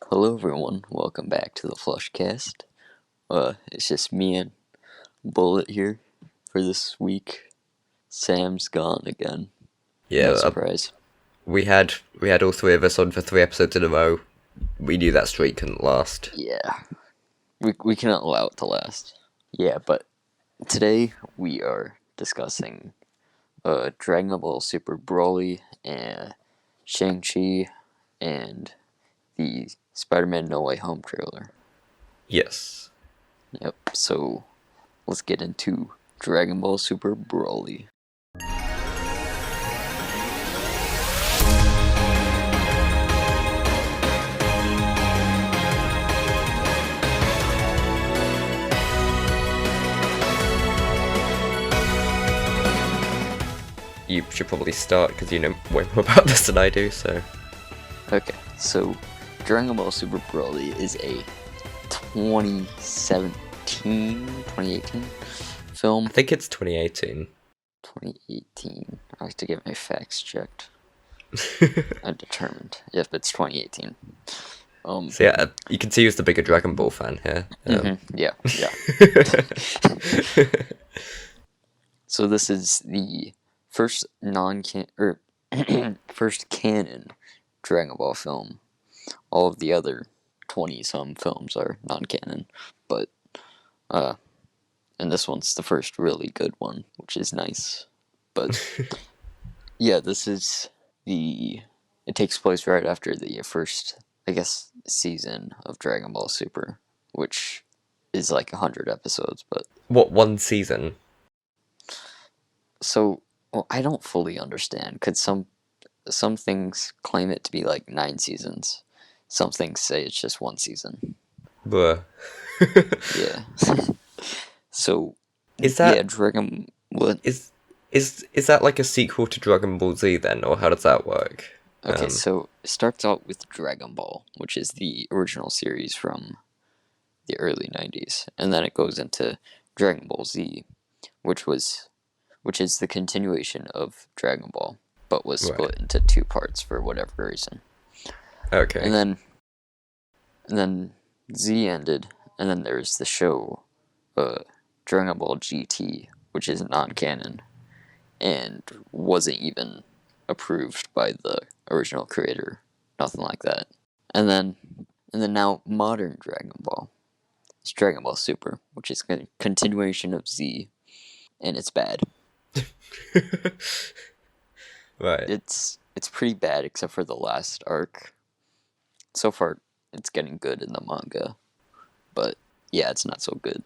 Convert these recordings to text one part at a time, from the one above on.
Hello everyone, welcome back to the Flushcast. It's just me and Bullet here for this week. Sam's gone again. Yeah, No surprise. we had all three of us on for 3 episodes in a row. We knew that streak couldn't last. Yeah, we cannot allow it to last. Yeah, but today we are discussing Dragon Ball Super Broly and Shang-Chi and the Spider-Man No Way Home trailer. Yes. Yep, so let's get into Dragon Ball Super Broly. You should probably start because you know way more about this than I do. So Okay, so Dragon Ball Super Broly is a 2018 film. I think it's 2018. 2018. I have to get my facts checked. I'm determined. Yep, it's 2018. So yeah, you can see who's the bigger Dragon Ball fan here. Yeah. So this is the first first canon Dragon Ball film. All of the other 20-some films are non-canon, but and this one's the first really good one, which is nice. But yeah, this is it takes place right after the first, I guess, season of Dragon Ball Super, which is like 100 episodes, but What, one season? so well, I don't fully understand because some things claim it to be like 9 seasons. Some things say it's just one season. Bruh. Yeah. So Is that yeah, Dragon. What? is is that like a sequel to Dragon Ball Z then, or how does that work? Okay, so it starts out with Dragon Ball, which is the original series from the early 90s, and then it goes into Dragon Ball Z, which is the continuation of Dragon Ball, but was split Right. into two parts for whatever reason. Okay. And then Z ended, and then there's the show Dragon Ball GT, which is non-canon and wasn't even approved by the original creator, nothing like that. And then now modern Dragon Ball. It's Dragon Ball Super, which is a continuation of Z, and it's bad. Right. It's pretty bad except for the last arc. So far, it's getting good in the manga, but yeah, it's not so good.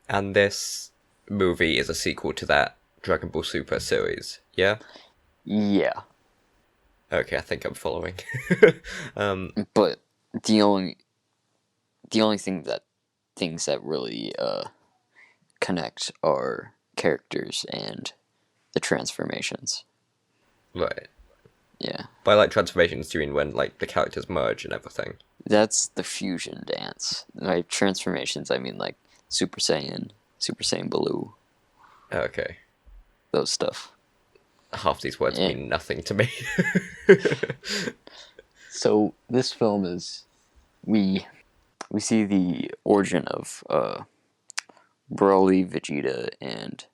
And this movie is a sequel to that Dragon Ball Super series. Yeah. Yeah, Okay, I think I'm following. but the only things that really connect are characters and the transformations. Right. Yeah, By like transformations, do you mean when like the characters merge and everything? that's the fusion dance. By transformations, I mean like Super Saiyan, Super Saiyan Blue, Okay. those stuff. Half these words Yeah. mean nothing to me. So this film is we see the origin of Broly, Vegeta, and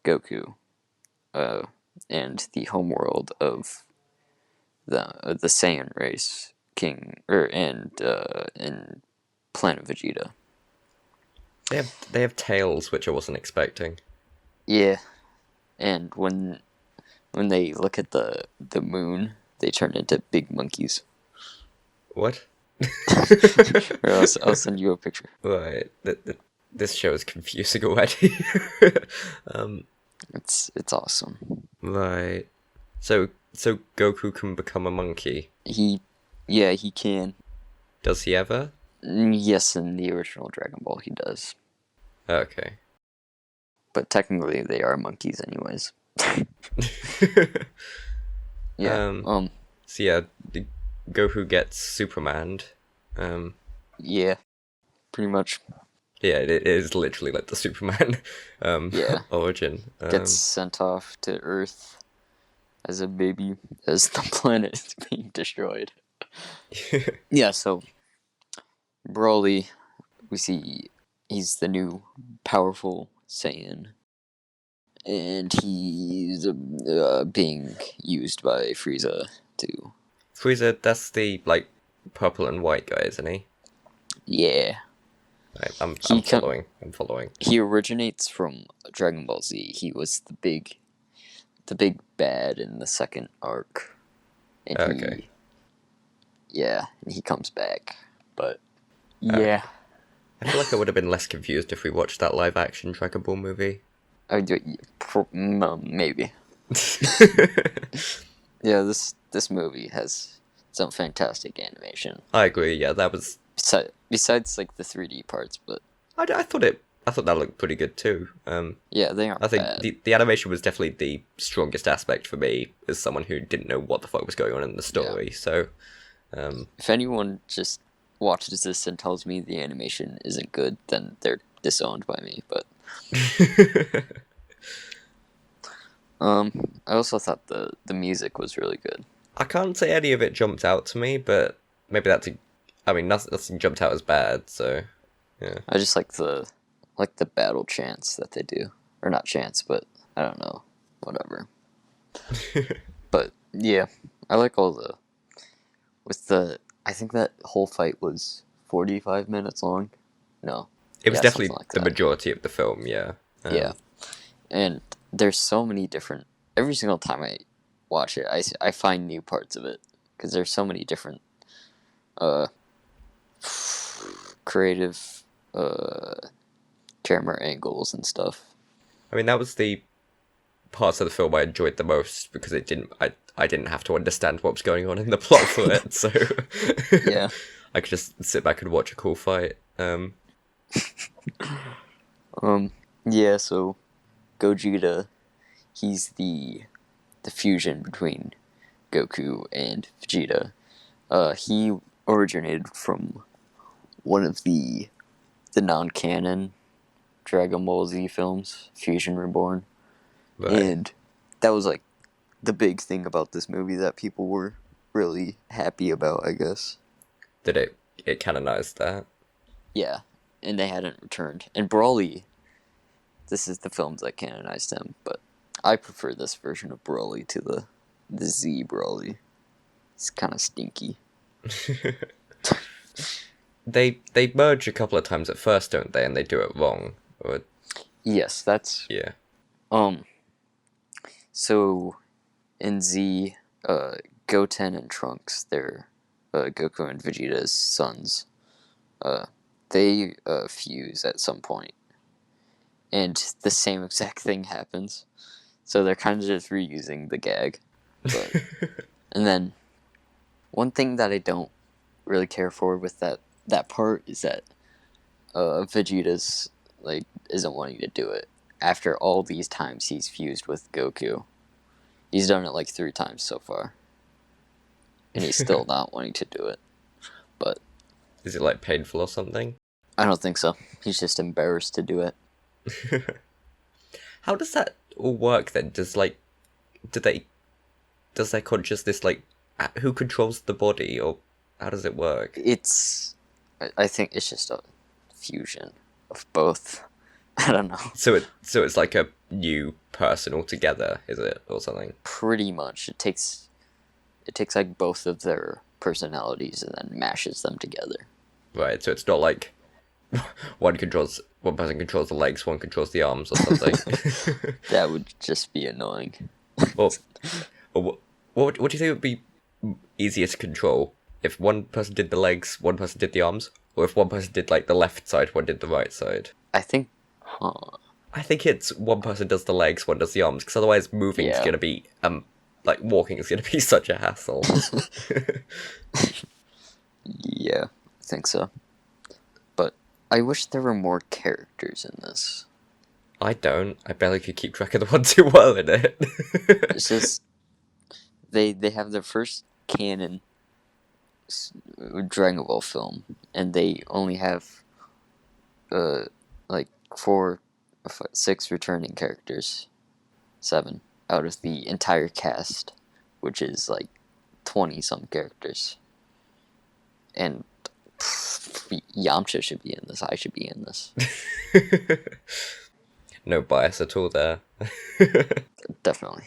Goku, and the homeworld of the Saiyan race, and Planet Vegeta. They have tails, which I wasn't expecting. Yeah, and when they look at the moon, they turn into big monkeys. What? Or I'll send you a picture. Right. This show is confusing already. It's awesome. Right. So Goku can become a monkey. He can. Does he ever? Yes, in the original Dragon Ball, he does. Okay. But technically, they are monkeys, anyways. Yeah. So yeah, Goku gets Supermaned. Yeah. Pretty much. Yeah, it is literally like the Superman Yeah. origin. Gets sent off to Earth as a baby as the planet is being destroyed. Yeah. So Broly, we see he's the new powerful Saiyan, and he's being used by Frieza to. Frieza, that's the like purple and white guy, isn't he? Yeah, Right, I'm he com- following. I'm following. he originates from Dragon Ball Z. He was the big bad in the second arc, and Okay. he comes back. But Okay. yeah, I feel like I would have been less confused if we watched that live action Dragon Ball movie. I do maybe. Yeah, this movie has some fantastic animation. I agree. Yeah, that was. Besides like the 3D parts, but I thought it. I thought that looked pretty good too. yeah, they I aren't think bad. the animation was definitely the strongest aspect for me as someone who didn't know what the fuck was going on in the story. So, If anyone just watches this and tells me the animation isn't good, then they're disowned by me. But I also thought the music was really good. I can't say any of it jumped out to me, but maybe that's. I mean, nothing jumped out as bad. So, yeah. I just like the battle chants that they do, or not chants, but I don't know, whatever. But yeah, I like all the with the. I think that whole fight was 45 minutes long. No, It was yeah, something definitely like the that. majority of the film. Yeah. Yeah, and there's so many different. Every single time I watch it, I find new parts of it because there's so many different uh creative camera angles and stuff. I mean, that was the parts of the film I enjoyed the most because I didn't have to understand what was going on in the plot for it, so Yeah. I could just sit back and watch a cool fight. Yeah. So Gogeta, he's the fusion between Goku and Vegeta. He originated from one of the non-canon Dragon Ball Z films, Fusion Reborn, Right. and that was like the big thing about this movie that people were really happy about, I guess. Did it canonized that? Yeah, and they hadn't returned. And Broly, this is the films that canonized him, but I prefer this version of Broly to the Z Broly. It's kind of stinky. They merge a couple of times at first, don't they? And they do it wrong. Or Yes, that's yeah. um. So in Z, Goten and Trunks, they're Goku and Vegeta's sons. They fuse at some point, and the same exact thing happens. So they're kind of just reusing the gag. But and then one thing that I don't really care for with that part is that Vegeta's like isn't wanting to do it after all these times he's fused with Goku. He's done it like 3 times so far, and he's still not wanting to do it. But Is it like painful or something? I don't think so. He's just embarrassed to do it. How does that all work then? Do they does their consciousness like who controls the body, or how does it work? I think it's just a fusion of both. I don't know. So it's like a new person altogether, is it, or something? Pretty much, it takes like both of their personalities and then mashes them together. Right. So it's not like one person controls the legs, one controls the arms, or something. That would just be annoying. or, what do you think would be easier to control? If one person did the legs, one person did the arms, or if one person did like the left side, one did the right side? I think, I think it's one person does the legs, one does the arms, because otherwise moving is Yeah. gonna be like walking is gonna be such a hassle. yeah, I think so. But I wish there were more characters in this. I don't. I barely could keep track of the ones who were in it. It's just they have their first canon Dragon Ball film, and they only have like 6 returning characters, 7 out of the entire cast, which is like 20 some characters, and Yamcha should be in this. I should be in this. No bias at all there. Definitely.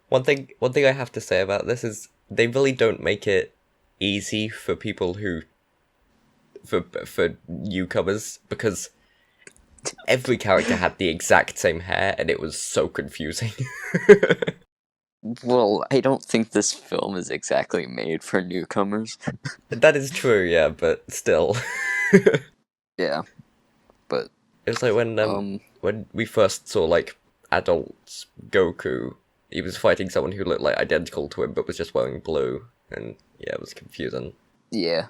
One thing I have to say about this is they really don't make it easy for people who for newcomers, because every character had the exact same hair and it was so confusing. Well, I don't think this film is exactly made for newcomers. That is true, yeah, but still. Yeah, but It's like when we first saw like adult Goku, he was fighting someone who looked like identical to him but was just wearing blue, and yeah, it was confusing. yeah.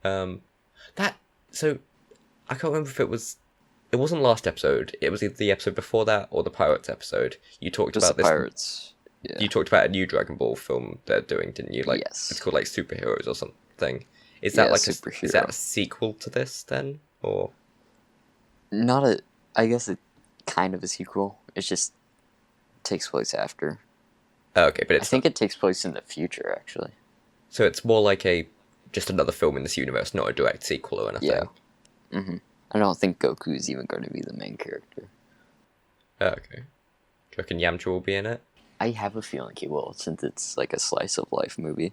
That so I can't remember if it wasn't last episode. It was either the episode before that or the Pirates episode. You talked Just about the this. Pirates. Yeah. You talked about a new Dragon Ball film they're doing, didn't you? Like, Yes. it's called like Superheroes or something. Is that Yeah, like Superhero. is that a sequel to this then, or? Not a. I guess it kind of a sequel. It just takes place after. Oh, okay, but I it's think it takes place in the future, actually. so it's more like just another film in this universe, not a direct sequel or anything. Yeah. Mm-hmm. I don't think Goku's even going to be the main character. Oh, okay. Do you reckon Yamcha will be in it? I have a feeling he will, since it's like a slice of life movie.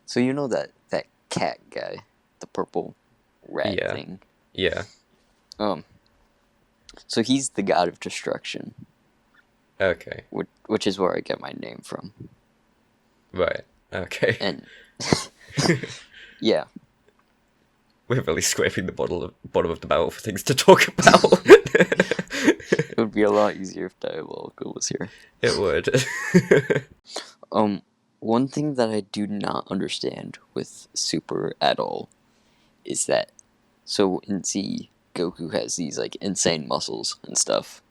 So you know that cat guy, the purple rat Yeah. thing. Yeah. So he's the god of destruction, Okay. which is where I get my name from. Right. Okay. And yeah, We're really scraping the bottom of the barrel for things to talk about. it would be a lot easier if Diabolical was here. It would. One thing that I do not understand with Super at all is that, so in Z, Goku has these like insane muscles and stuff.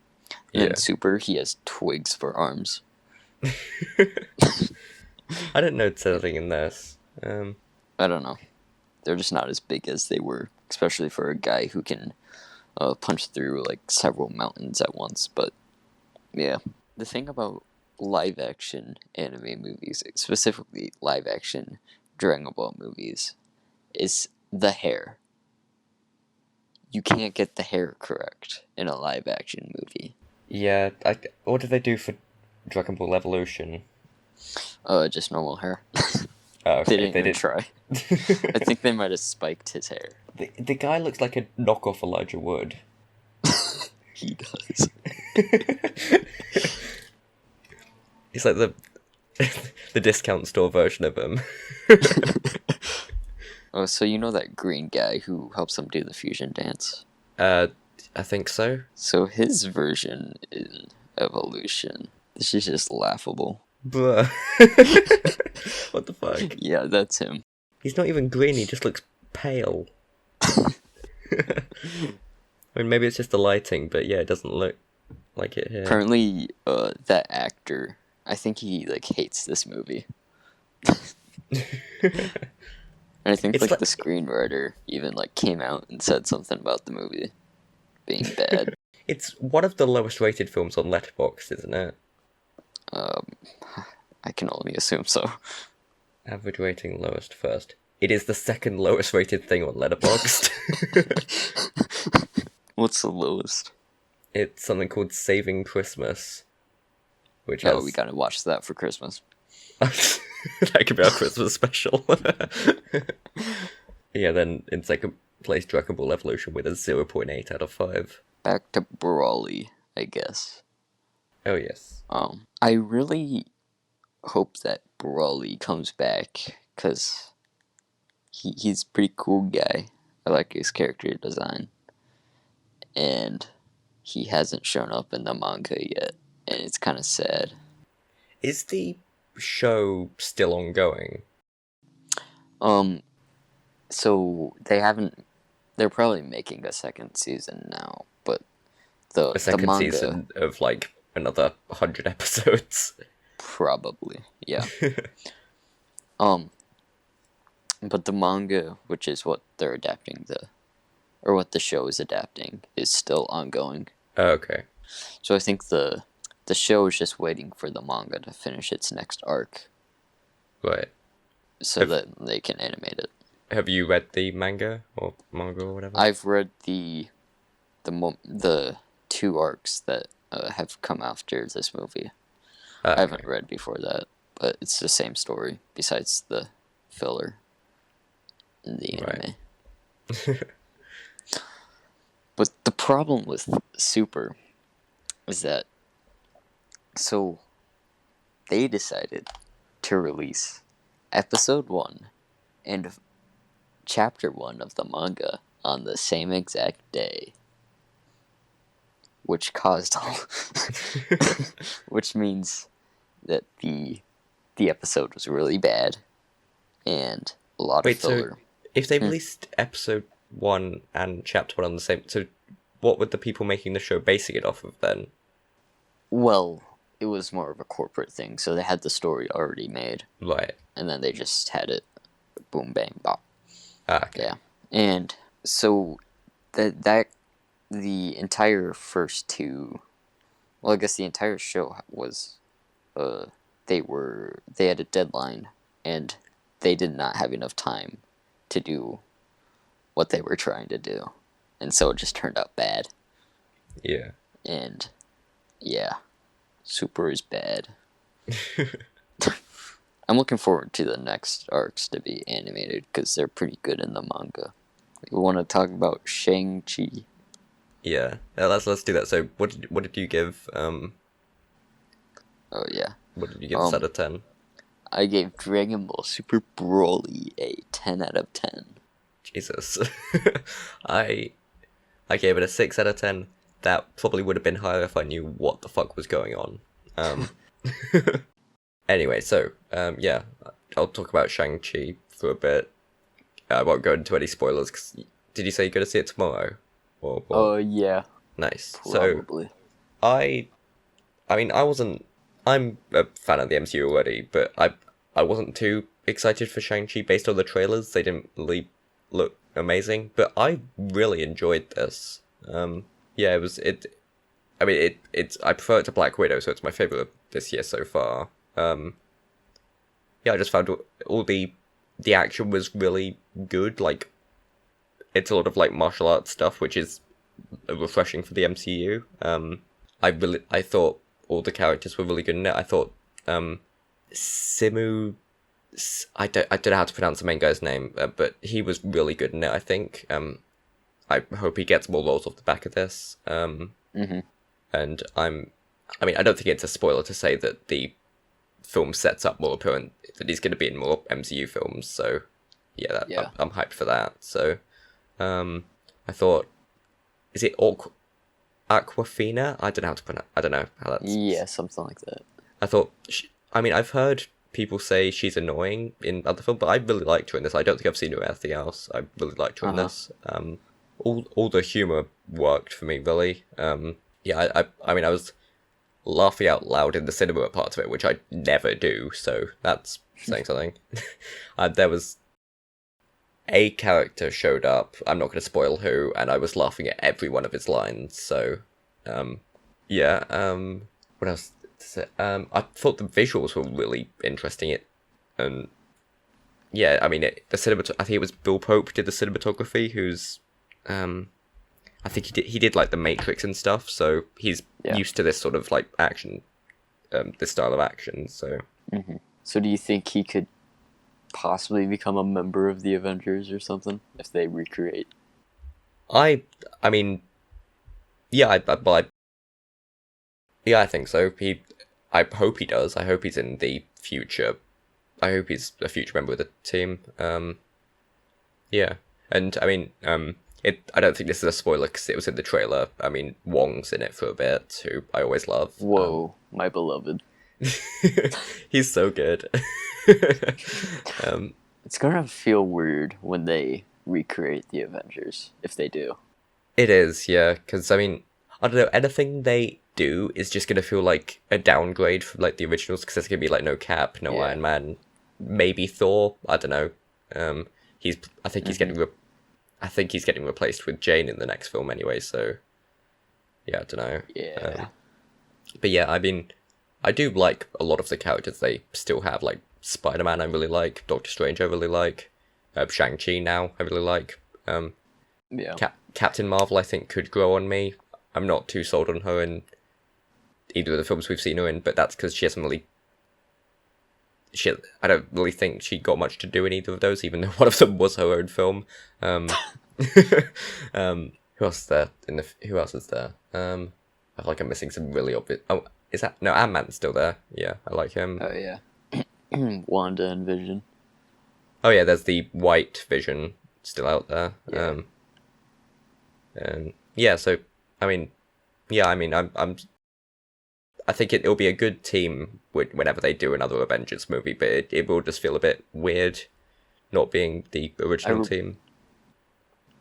And Yeah. in Super, he has twigs for arms. I didn't notice anything in this. I don't know. They're just not as big as they were, especially for a guy who can punch through like several mountains at once. But yeah, the thing about live action anime movies, specifically live action Dragon Ball movies, is the hair. You can't get the hair correct in a live action movie. Yeah. What did they do for Dragon Ball Evolution? Just normal hair. Oh, okay. They didn't even try. I think they might have spiked his hair. The guy looks like a knockoff Elijah Wood. He does. He's like the discount store version of him. Oh, so you know that green guy who helps him do the fusion dance? I think so. So his version in Evolution, this is just laughable. Bruh. What the fuck? Yeah, that's him. He's not even green, he just looks pale. I mean, maybe it's just the lighting, but yeah, it doesn't look like it here. Apparently, that actor, I think he like hates this movie. And I think It's like like- the screenwriter even like came out and said something about the movie being bad. It's one of the lowest rated films on Letterboxd, isn't it? I can only assume so. Average rating lowest first. It is the second lowest rated thing on Letterboxd. What's the lowest? It's something called Saving Christmas, which Oh, has... we gotta watch that for Christmas. That could be our Christmas special. Yeah, then in second place, Dragon Ball Evolution with a 0.8 out of 5. Back to Brawly, I guess. Oh, yes. I really hope that Brawly comes back, because he's a pretty cool guy. I like his character design. And he hasn't shown up in the manga yet, and it's kind of sad. Is the show still ongoing? So they're probably making a second season now, but the A second manga, season of, like, another 100 episodes? probably, yeah. But the manga, which is what they're adapting or what the show is adapting, is still ongoing. Oh, okay. So I think the show is just waiting for the manga to finish its next arc, Right. so that they can animate it. have you read the manga or whatever? I've read the two arcs that have come after this movie. I haven't Okay. read before that, but it's the same story besides the filler in the Right. anime. But the problem with Super is that so they decided to release episode 1 and chapter 1 of the manga on the same exact day, which caused all which means that the episode was really bad and a lot of Wait, so filler. if they Hmm. released episode 1 and chapter 1 on the same, so what would the people making the show basing it off of then? Well, it was more of a corporate thing, so they had the story already made, Right. and then they just had it boom bang bop. Ah, okay. Yeah, and so that the entire first two, well, I guess the entire show was, they had a deadline, and they did not have enough time to do what they were trying to do, and so it just turned out bad. Yeah. And yeah, Super is bad. I'm looking forward to the next arcs to be animated because they're pretty good in the manga. We want to talk about Shang-Chi. Yeah. Let's do that. So what did you give Oh yeah. what did you give this out Um, of 10? I gave Dragon Ball Super Broly a 10 out of 10. Jesus. I I gave it a 6 out of 10. That probably would have been higher if I knew what the fuck was going on. Um Anyway, so yeah, I'll talk about Shang-Chi for a bit. I won't go into any spoilers. 'Cause did you say you're going to see it tomorrow? Or what? Yeah, Nice. So probably. I I mean, I'm a fan of the MCU already, but I wasn't too excited for Shang-Chi based on the trailers. They didn't really look amazing, but I really enjoyed this. Yeah, I mean, it's I prefer it to Black Widow, so it's my favorite of this year so far. Yeah, I just found all the action was really good. Like, it's a lot of like martial arts stuff, which is refreshing for the MCU. I thought all the characters were really good in it. I thought Simu, I don't know how to pronounce the main guy's name, but he was really good in it. I think. I hope he gets more roles off the back of this. Mm-hmm. And I mean, I don't think it's a spoiler to say that the film sets up more apparent that he's going to be in more MCU films. So yeah, Yeah. I'm hyped for that. So I thought, is it Aquafina? I don't know how to pronounce. I don't know how that's. Yeah, something like that. I thought. I mean, I've heard people say she's annoying in other films, but I really liked her in this. I don't think I've seen her in anything else. I really liked her in Uh-huh. this. All the humor worked for me really. Yeah, I mean, I was laughing out loud in the cinema at parts of it, which I never do. So that's saying something. There was a character showed up. I'm not going to spoil who, and I was laughing at every one of his lines. So, yeah. What else? To say? I thought the visuals were really interesting. And yeah, I mean, the cinemat. I think it was Bill Pope did the cinematography. Who's, I think he did like the Matrix and stuff. So he's Yeah. used to this sort of like action, this style of action. So Mm-hmm. So do you think he could possibly become a member of the Avengers or something if they recreate? I mean, yeah, yeah, I think so. I hope he does. I hope he's in the future. I hope he's a future member of the team. Yeah, and I mean, I don't think this is a spoiler because it was in the trailer. I mean, Wong's in it for a bit, who I always love. Whoa, my beloved. He's so good. It's gonna feel weird when they recreate the Avengers, if they do. It is, yeah, because I mean, I don't know, anything they do is just gonna feel like a downgrade from like the originals because there's gonna be like no Cap, no Yeah. Iron Man, maybe Thor. I don't know. He's, I think he's getting, I think he's getting replaced with Jane in the next film anyway. So, yeah, I don't know. Yeah. But yeah, I mean, I do like a lot of the characters they still have. Like Spider-Man, I really like. Doctor Strange, I really like. Shang-Chi now, I really like. Yeah. Captain Marvel, I think, could grow on me. I'm not too sold on her in either of the films we've seen her in, but that's because she hasn't really. I don't really think she got much to do in either of those, even though one of them was her own film. Who else is there? Who else is there? I feel like I'm missing some really obvious. Oh, is that no? Ant-Man's still there. Yeah, I like him. Oh yeah. Wanda and Vision. Oh yeah, there's the White Vision still out there. Yeah. And yeah, so I mean, I think it'll be a good team whenever they do another Avengers movie, but it will just feel a bit weird not being the original team.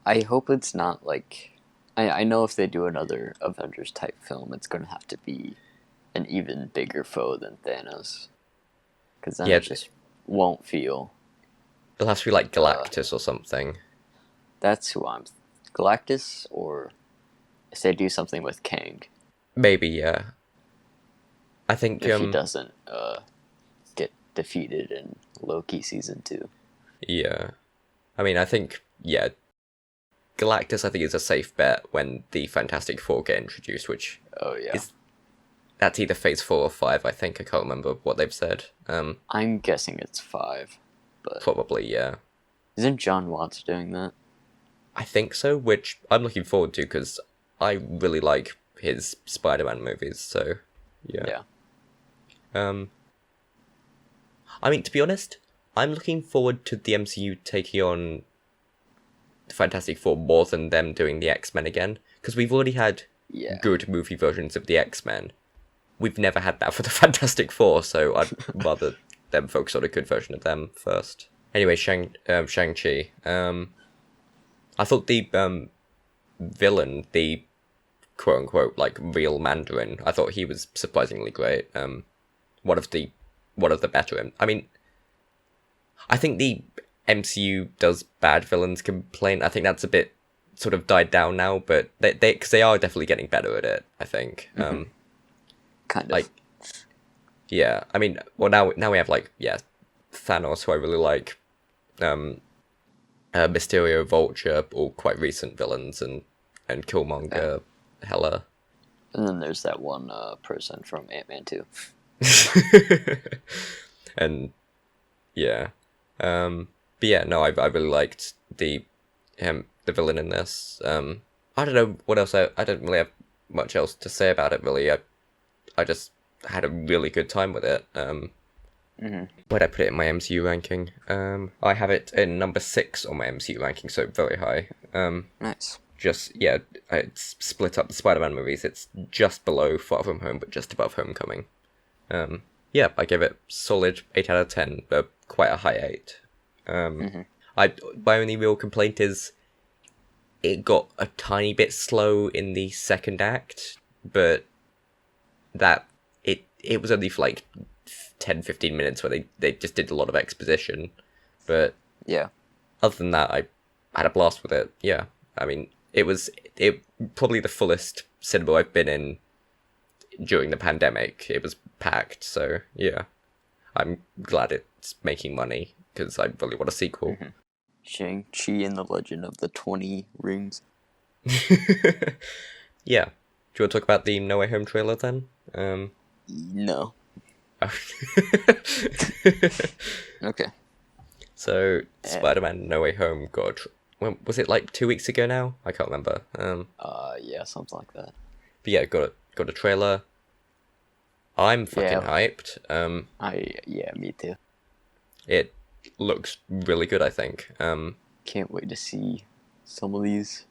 I hope it's not like. I know if they do another Avengers type film, it's going to have to be an even bigger foe than Thanos. Because then it just won't feel. It'll have to be like Galactus or something. That's who I'm. Galactus, or if they do something with Kang. Maybe, yeah. I think if he doesn't get defeated in Loki season 2. Yeah, I mean, I think Galactus, I think, is a safe bet when the Fantastic Four get introduced, which that's either Phase 4 or 5. I think I can't remember what they've said. I'm guessing it's 5, but probably yeah. Isn't John Watts doing that? I think so, which I'm looking forward to because I really like his Spider-Man movies. So yeah. I mean, to be honest, I'm looking forward to the MCU taking on the Fantastic Four more than them doing the X-Men again, because we've already had good movie versions of the X-Men. We've never had that for the Fantastic Four, so I'd rather them focus on a good version of them first. Anyway, Shang-Chi. I thought the villain, the quote-unquote, like, real Mandarin, I thought he was surprisingly great. One of the better. I mean, I think the MCU does bad villains complain. I think that's a bit sort of died down now, but because they are definitely getting better at it. I think. Kind of. Like, yeah. I mean, well now we have like Thanos, who I really like. Mysterio, Vulture, all quite recent villains, and Killmonger, Hela. And then there's that one person from Ant-Man 2. And yeah, but yeah, no, I really liked the villain in this. I don't know what else. I don't really have much else to say about it. Really, I just had a really good time with it. Where'd I put it in my MCU ranking? I have it in number 6 on my MCU ranking, so very high. Nice. Just it's split up the Spider-Man movies. It's just below Far From Home, but just above Homecoming. I give it solid 8 out of 10, but quite a high 8. My only real complaint is it got a tiny bit slow in the second act, but that it was only for like 10-15 minutes where they just did a lot of exposition. But other than that, I had a blast with it. Yeah, I mean, it probably the fullest cinema I've been in during the pandemic. It was packed, so yeah, I'm glad it's making money because I really want a sequel. Shang-Chi and the Legend of the 20 Rings. Yeah. Do you want to talk about the No Way Home trailer then? No. Okay. So, Spider-Man No Way Home when was it, like 2 weeks ago now? I can't remember. Yeah, something like that. But yeah, got a trailer. I'm fucking hyped. Me too. It looks really good, I think. Can't wait to see some of these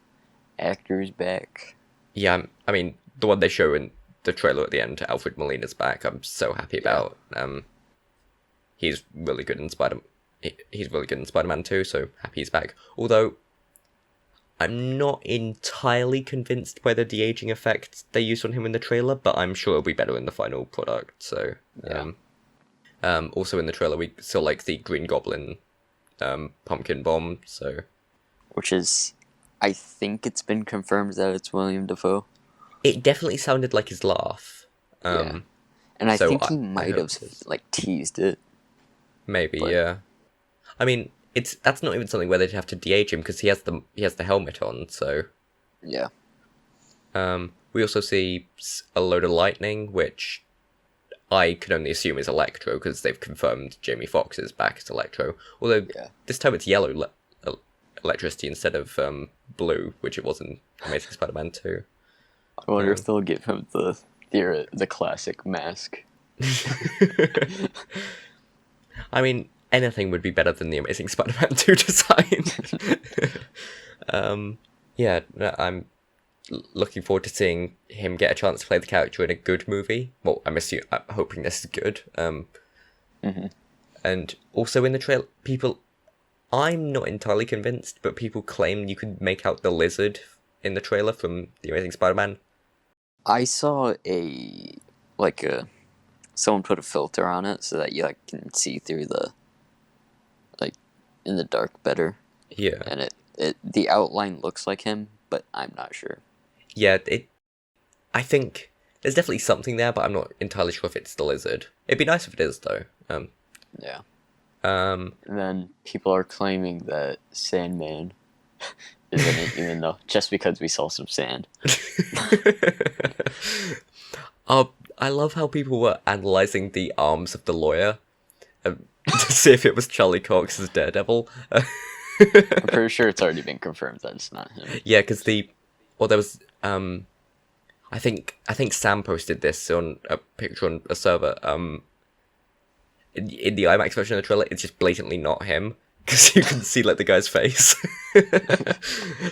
actors back. Yeah, I mean, the one they show in the trailer at the end, Alfred Molina's back. I'm so happy about. He's really good in He's really good in Spider-Man 2, so happy he's back. Although, I'm not entirely convinced by the de-aging effect they used on him in the trailer, but I'm sure it'll be better in the final product. So, also in the trailer we saw like the Green Goblin, pumpkin bomb. So, which is, I think it's been confirmed that it's William Dafoe. It definitely sounded like his laugh. And I think he might have like teased it. Maybe, yeah. I mean, that's not even something where they'd have to de-age him because he has the helmet on. So Yeah. we also see a load of lightning, which I can only assume is Electro because they've confirmed Jamie Foxx is back as Electro. Although Yeah. this time it's yellow electricity instead of blue, which it was in Amazing Spider-Man 2. I wonder if they'll give him the classic mask. I mean, anything would be better than the Amazing Spider-Man 2 design. Yeah, no, I'm looking forward to seeing him get a chance to play the character in a good movie. Well, I'm hoping this is good. And also in the trailer, I'm not entirely convinced, but people claim you could make out the lizard in the trailer from The Amazing Spider-Man. I saw someone put a filter on it so that you can see through in the dark better. Yeah. And the outline looks like him, but I'm not sure. Yeah, I think there's definitely something there, but I'm not entirely sure if it's the lizard. It'd be nice if it is, though. Yeah. And then people are claiming that Sandman is in it, even though just because we saw some sand. I love how people were analyzing the arms of the lawyer to see if it was Charlie Cox as Daredevil. I'm pretty sure it's already been confirmed that it's not him. Yeah, because there was I think Sam posted this on a picture on a server. In the IMAX version of the trailer, it's just blatantly not him because you can see the guy's face.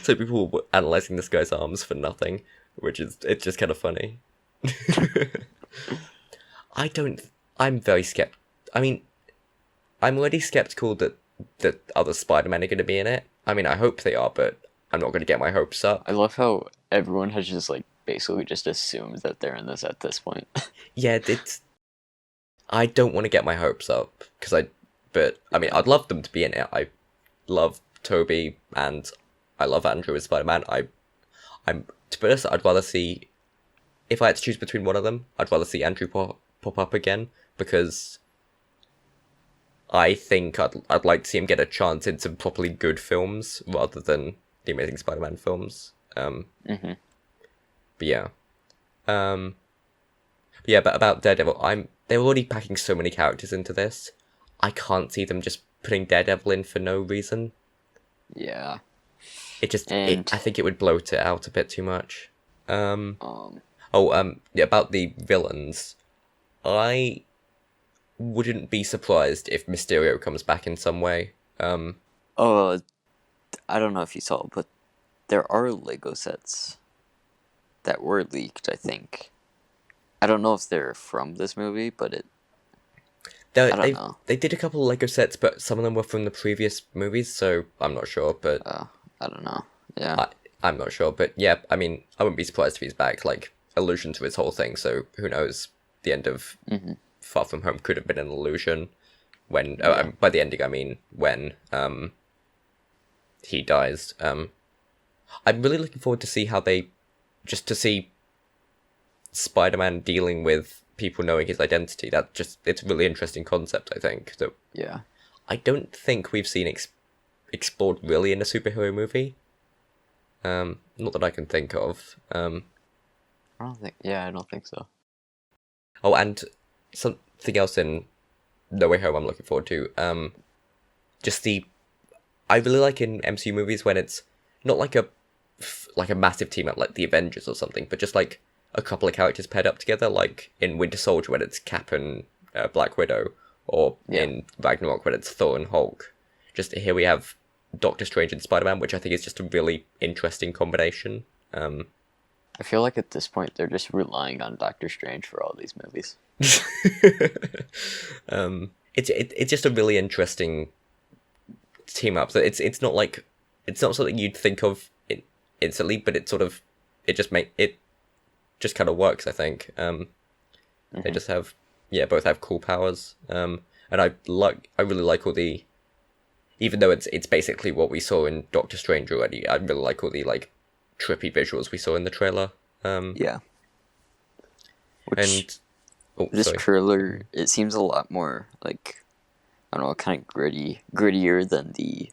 So people were analyzing this guy's arms for nothing, it's just kind of funny. I'm very skeptical. I mean, I'm already skeptical that other Spider-Men are going to be in it. I mean, I hope they are, but I'm not going to get my hopes up. I love how everyone has just basically just assumed that they're in this at this point. Yeah, I don't want to get my hopes up but I mean, I'd love them to be in it. I love Toby and I love Andrew as Spider-Man. To be honest, I'd rather see, if I had to choose between one of them, I'd rather see Andrew pop up again because I think I'd like to see him get a chance in some properly good films rather than the Amazing Spider-Man films. But yeah. But about Daredevil, they're already packing so many characters into this. I can't see them just putting Daredevil in for no reason. Yeah. I think it would bloat it out a bit too much. About the villains, I wouldn't be surprised if Mysterio comes back in some way. I don't know if you saw, but there are Lego sets that were leaked, I think. I don't know if they're from this movie, but I don't know. They did a couple of Lego sets, but some of them were from the previous movies, so I'm not sure, but... I don't know. Yeah. I'm not sure, but yeah, I mean, I wouldn't be surprised if he's back, allusion to his whole thing, so who knows? The end of Far From Home could have been an illusion. When, by the ending, I mean when he dies. I'm really looking forward to see how to see Spider-Man dealing with people knowing his identity. It's a really interesting concept, I think. So yeah. I don't think we've seen explored really in a superhero movie. Not that I can think of. I don't think so. Oh, and something else in No Way Home I'm looking forward to. I really like in MCU movies when it's not like a massive team up like the Avengers or something, but just a couple of characters paired up together, like in Winter Soldier when it's Cap and Black Widow, or in Ragnarok when it's Thor and Hulk. Just here we have Doctor Strange and Spider-Man, which I think is just a really interesting combination. I feel like at this point they're just relying on Doctor Strange for all these movies. It's just a really interesting team up. So it's not something you'd think of instantly, but it just kind of works. I think they just have both have cool powers. And I really like all the, even though it's basically what we saw in Doctor Strange already. I really like all the trippy visuals we saw in the trailer. This trailer, it seems a lot more I don't know, kind of grittier than the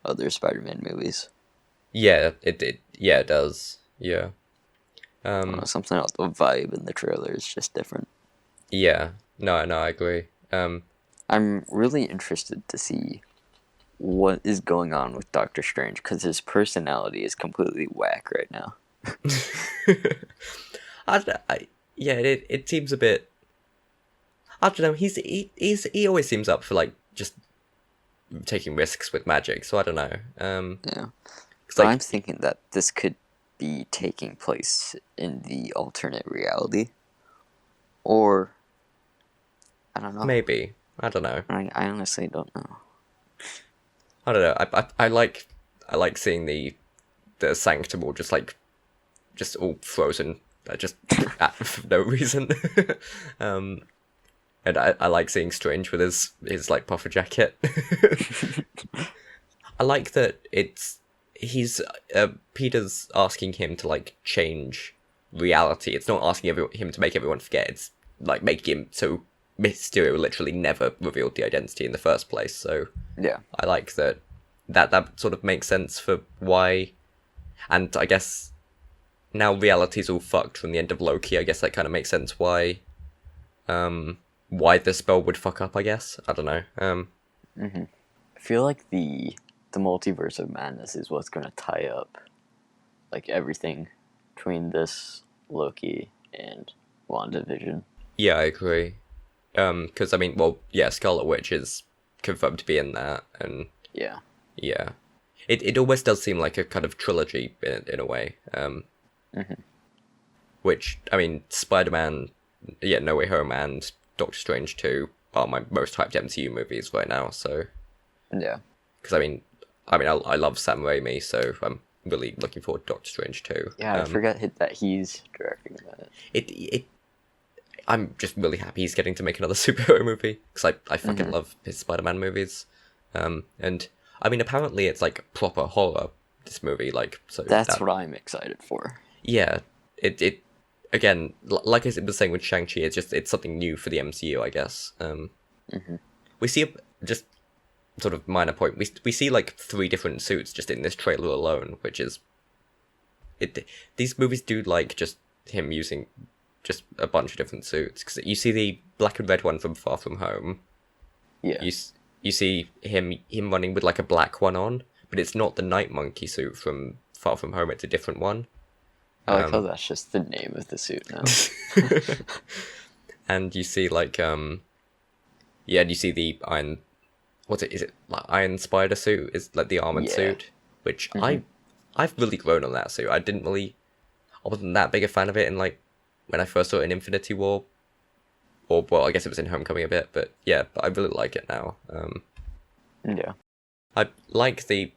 other Spider-Man movies. Yeah, it does. Yeah. I don't know, something about the vibe in the trailer is just different. Yeah. No, I agree. I'm really interested to see what is going on with Doctor Strange because his personality is completely whack right now. I, don't know, yeah, it seems a bit. I don't know. He always seems up for like just taking risks with magic. So I don't know. Yeah. It's But I'm like thinking that this could be taking place in the alternate reality. Or, I don't know. maybe I don't know. I honestly don't know. I don't know. I like seeing the sanctum all just all frozen, just for no reason. um, and I like seeing Strange with his like puffer jacket. I like that he's Peter's asking him to like change reality. It's not asking him to make everyone forget. It's like making him so Mysterio literally never revealed the identity in the first place. So Yeah. I like that sort of makes sense for why. And I guess now reality's all fucked from the end of Loki. I guess that kind of makes sense why the spell would fuck up. I guess I don't know. I feel like the multiverse of madness is what's going to tie up like everything between this Loki and WandaVision. Yeah, I agree. Because I mean, well, yeah, Scarlet Witch is confirmed to be in that, and Yeah. yeah, it almost does seem like a kind of trilogy in a way. Which I mean, Spider-Man, yeah, No Way Home, and Doctor Strange 2 are my most hyped MCU movies right now. So, Yeah. because I love Sam Raimi, so I'm really looking forward to Doctor Strange 2. Yeah, I forgot that he's directing that. It I'm just really happy he's getting to make another superhero movie because I fucking love his Spider-Man movies. And I mean, apparently it's like proper horror. This movie, like, so That's what I'm excited for. yeah, it again, like I was saying with Shang-Chi, it's something new for the MCU, I guess. We see just sort of minor point. We see like 3 different suits just in this trailer alone, which is it. These movies do like just him using just a bunch of different suits because you see the black and red one from Far From Home. Yeah. You see him running with like a black one on, but it's not the Night Monkey suit from Far From Home. It's a different one. I like how that's just the name of the suit now. And you see like yeah, and you see the iron. Is it like Iron Spider suit? Is like the armored suit, which I've really grown on that suit. I wasn't that big a fan of it in like when I first saw it in Infinity War, or well, I guess it was in Homecoming a bit, but yeah, but I really like it now. Yeah. I like the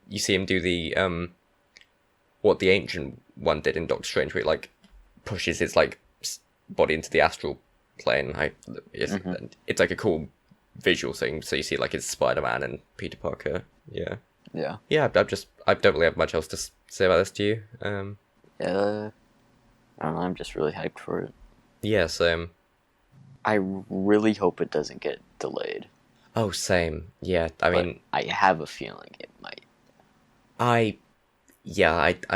you see him do the what the ancient one did in Doctor Strange, where he like pushes his like body into the astral plane. It's like a cool visual thing. So you see like it's Spider-Man and Peter Parker. Yeah. Yeah. Yeah. I don't really have much else to say about this. To you? I don't know, I'm just really hyped for it. Yeah. Same. I really hope it doesn't get delayed. Oh, same. Yeah. I But mean, I have a feeling it might. I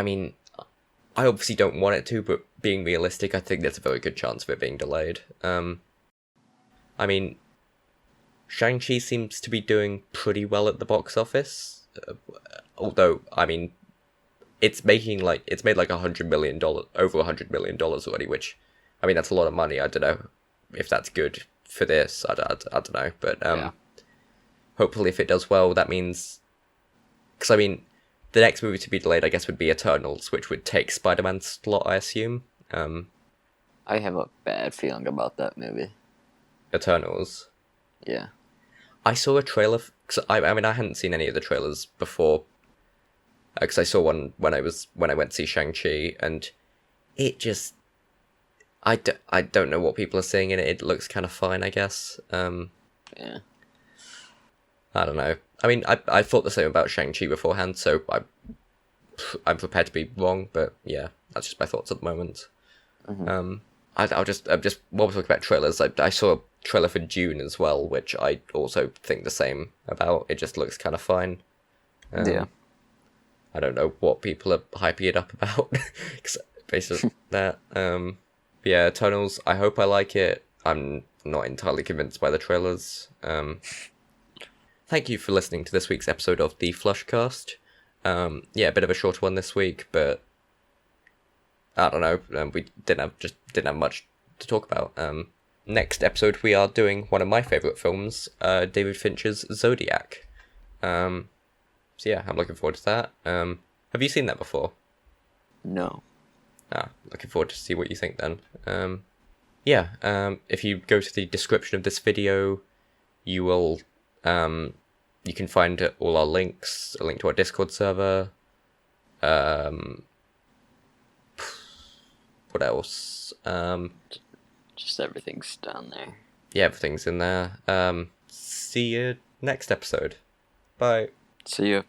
mean, I obviously don't want it to, but being realistic, I think there's a very good chance of it being delayed. I mean, Shang-Chi seems to be doing pretty well at the box office. Although, I mean, it's made like over $100 million already, which, I mean, that's a lot of money. I don't know if that's good for this. I don't know, but hopefully if it does well, that means, because I mean, the next movie to be delayed, I guess, would be Eternals, which would take Spider-Man's slot, I assume. I have a bad feeling about that movie. Eternals. Yeah. I saw a trailer, cause I mean, I hadn't seen any of the trailers before, because I saw one when I went to see Shang-Chi, and it just, I don't know what people are saying in it. It looks kind of fine, I guess. Yeah. I don't know. I mean, I thought the same about Shang-Chi beforehand, so I'm prepared to be wrong, but yeah, that's just my thoughts at the moment. I'll just while we're talking about trailers, I saw trailer for Dune as well, which I also think the same about. It just looks kind of fine. Yeah. I don't know what people are hyping it up about, based on that. Yeah, Tunnels, I hope I like it. I'm not entirely convinced by the trailers. Thank you for listening to this week's episode of the Flushcast. Yeah, a bit of a shorter one this week, but I don't know. We didn't have much to talk about. Next episode, we are doing one of my favourite films, David Fincher's Zodiac. So yeah, I'm looking forward to that. Have you seen that before? No. Looking forward to see what you think then. If you go to the description of this video, you will you can find all our links, a link to our Discord server. What else? Just everything's down there. Yeah, everything's in there. See you next episode. Bye. See ya.